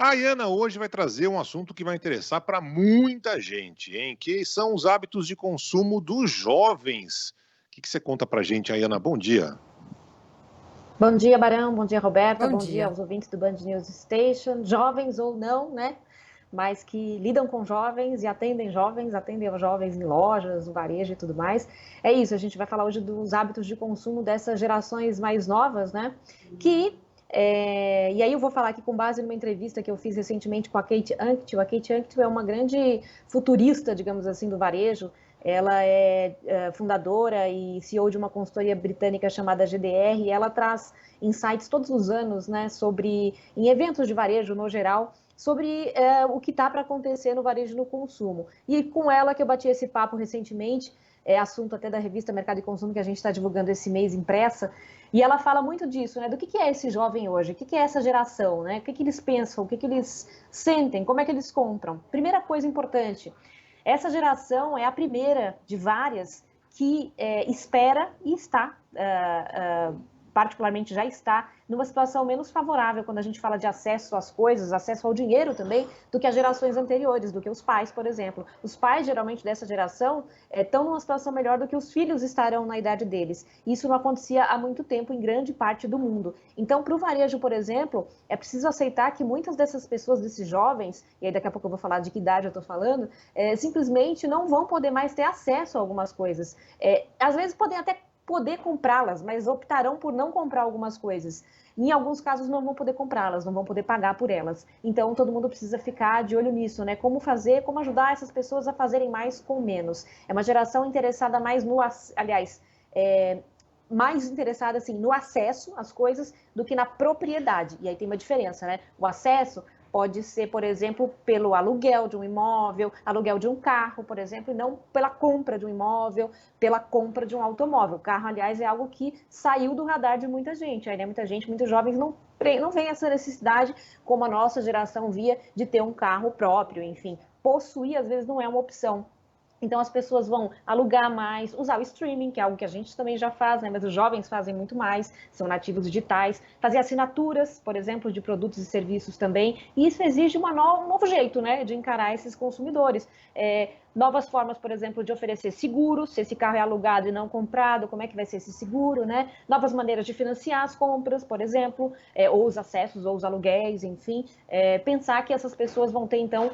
A Iana hoje vai trazer um assunto que vai interessar para muita gente, hein? Que são os hábitos de consumo dos jovens. O que você conta para gente, Iana? Bom dia. Bom dia, Barão. Bom dia, Roberta. Bom Bom dia dia. aos ouvintes do Band News Station, jovens ou não, né? Mas que lidam com jovens e atendem aos jovens em lojas, no varejo e tudo mais. É isso, a gente vai falar hoje dos hábitos de consumo dessas gerações mais novas, né? E aí eu vou falar aqui com base numa entrevista que eu fiz recentemente com a Kate Anktil. A Kate Anktil é uma grande futurista, digamos assim, do varejo. Ela é fundadora e CEO de uma consultoria britânica chamada GDR, e ela traz insights todos os anos, né, em eventos de varejo no geral, sobre o que está para acontecer no varejo e no consumo. E com ela que eu bati esse papo recentemente, é assunto até da revista Mercado e Consumo que a gente está divulgando esse mês impressa, e ela fala muito disso, né, do que é esse jovem hoje, o que é essa geração, né, o que eles pensam, o que eles sentem, como é que eles compram. Primeira coisa importante, essa geração é a primeira de várias que espera e está, particularmente já está, numa situação menos favorável quando a gente fala de acesso às coisas, acesso ao dinheiro também, do que as gerações anteriores, do que os pais, por exemplo. Os pais, geralmente, dessa geração, estão numa situação melhor do que os filhos estarão na idade deles. Isso não acontecia há muito tempo em grande parte do mundo. Então, para o varejo, por exemplo, é preciso aceitar que muitas dessas pessoas, desses jovens, e aí daqui a pouco eu vou falar de que idade eu estou falando, simplesmente não vão poder mais ter acesso a algumas coisas. Às vezes podem até poder comprá-las, mas optarão por não comprar algumas coisas. Em alguns casos não vão poder comprá-las, não vão poder pagar por elas. Então todo mundo precisa ficar de olho nisso, né? Como fazer, como ajudar essas pessoas a fazerem mais com menos. É uma geração interessada mais mais interessada assim no acesso às coisas do que na propriedade. E aí tem uma diferença, né? O acesso pode ser, por exemplo, pelo aluguel de um imóvel, aluguel de um carro, por exemplo, e não pela compra de um imóvel, pela compra de um automóvel. O carro, aliás, é algo que saiu do radar de muita gente. Aí, né, muita gente, muitos jovens não vem essa necessidade, como a nossa geração via, de ter um carro próprio, enfim. Possuir, às vezes, não é uma opção. Então as pessoas vão alugar mais, usar o streaming, que é algo que a gente também já faz, né? Mas os jovens fazem muito mais, são nativos digitais, fazer assinaturas, por exemplo, de produtos e serviços também. E isso exige um novo jeito, né, de encarar esses consumidores. Novas formas, por exemplo, de oferecer seguro, se esse carro é alugado e não comprado, como é que vai ser esse seguro, né? Novas maneiras de financiar as compras, por exemplo, ou os acessos, ou os aluguéis, enfim. Pensar que essas pessoas vão ter, então,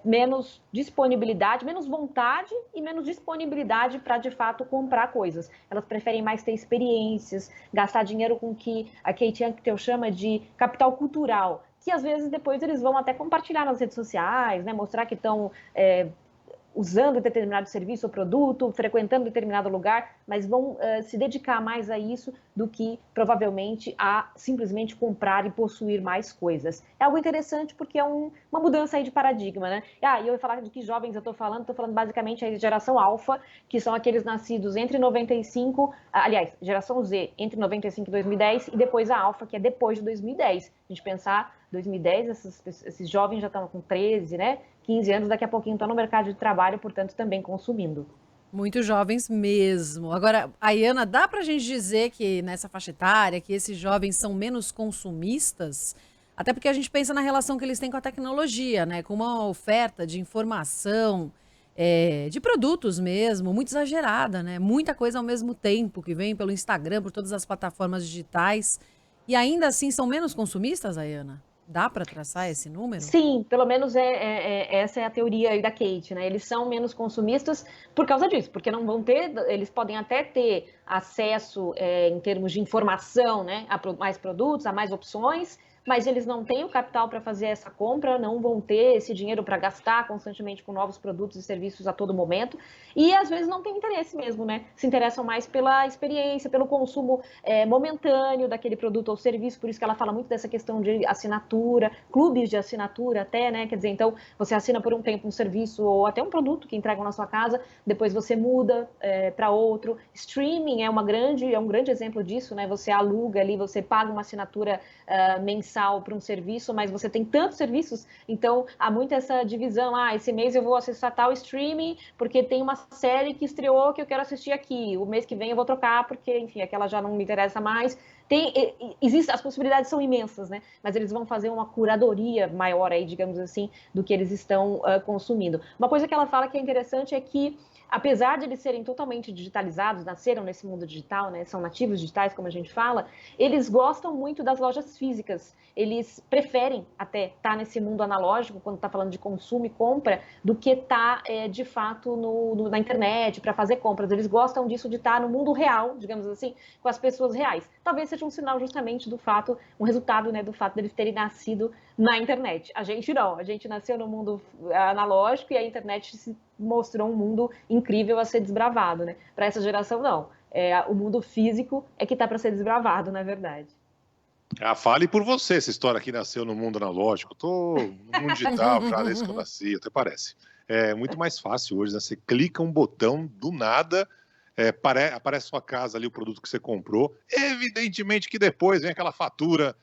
menos disponibilidade, menos vontade e menos disponibilidade para, de fato, comprar coisas. Elas preferem mais ter experiências, gastar dinheiro com o que a Kate Anktel chama de capital cultural, que às vezes depois eles vão até compartilhar nas redes sociais, né, mostrar que estão usando determinado serviço ou produto, frequentando determinado lugar, mas vão se dedicar mais a isso do que provavelmente a simplesmente comprar e possuir mais coisas. É algo interessante porque é uma mudança aí de paradigma, né? E eu ia falar de que jovens eu estou falando basicamente a geração alfa, que são aqueles nascidos entre 95, aliás, geração Z, entre 95 e 2010, e depois a alfa, que é depois de 2010. A gente pensar 2010, esses jovens já estão com 13, né? 15 anos, daqui a pouquinho estão no mercado de trabalho, portanto, também consumindo. Muitos jovens mesmo. Agora, Ayana, dá pra gente dizer que nessa faixa etária, que esses jovens são menos consumistas? Até porque a gente pensa na relação que eles têm com a tecnologia, né? Com uma oferta de informação, de produtos mesmo, muito exagerada, né? Muita coisa ao mesmo tempo que vem pelo Instagram, por todas as plataformas digitais. E ainda assim são menos consumistas, Ayana? Dá pra traçar esse número? Sim, pelo menos essa é a teoria aí da Kate, né? Eles são menos consumistas por causa disso, porque não vão ter, eles podem até ter acesso em termos de informação, né, a mais produtos, a mais opções, mas eles não têm o capital para fazer essa compra, não vão ter esse dinheiro para gastar constantemente com novos produtos e serviços a todo momento, e às vezes não têm interesse mesmo, né? Se interessam mais pela experiência, pelo consumo momentâneo daquele produto ou serviço, por isso que ela fala muito dessa questão de assinatura, clubes de assinatura até, né? Quer dizer, então você assina por um tempo um serviço ou até um produto que entregam na sua casa, depois você muda para outro. Streaming é um grande exemplo disso, né? Você aluga ali, você paga uma assinatura mensal para um serviço, mas você tem tantos serviços, então há muito essa divisão, esse mês eu vou acessar tal streaming porque tem uma série que estreou que eu quero assistir aqui, o mês que vem eu vou trocar porque, enfim, aquela já não me interessa mais, As possibilidades são imensas, né? Mas eles vão fazer uma curadoria maior aí, digamos assim, do que eles estão consumindo. Uma coisa que ela fala que é interessante é que, apesar de eles serem totalmente digitalizados, nasceram nesse mundo digital, né? São nativos digitais, como a gente fala, eles gostam muito das lojas físicas. Eles preferem até estar nesse mundo analógico, quando está falando de consumo e compra, do que estar, de fato, na internet para fazer compras. Eles gostam disso, de estar no mundo real, digamos assim, com as pessoas reais. Talvez seja um sinal justamente do fato, um resultado, né, do fato deles terem nascido na internet. A gente não, a gente nasceu no mundo analógico e a internet se mostrou um mundo incrível a ser desbravado, né? Para essa geração, não. O mundo físico é que está para ser desbravado, na verdade. Fale por você, essa história aqui nasceu no mundo analógico. Eu tô no mundo digital já desde que eu nasci, até parece. É muito mais fácil hoje, né? Você clica um botão, do nada, aparece sua casa ali, o produto que você comprou. Evidentemente que depois vem aquela fatura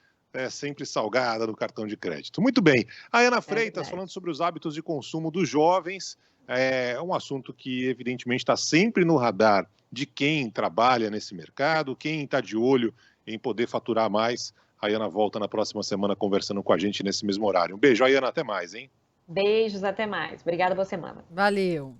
sempre salgada do cartão de crédito. Muito bem. A Ana Freitas falando sobre os hábitos de consumo dos jovens. É um assunto que, evidentemente, está sempre no radar de quem trabalha nesse mercado, quem está de olho em poder faturar mais. A Ana volta na próxima semana conversando com a gente nesse mesmo horário. Um beijo, Ana, até mais, hein? Beijos, até mais. Obrigada, boa semana. Valeu.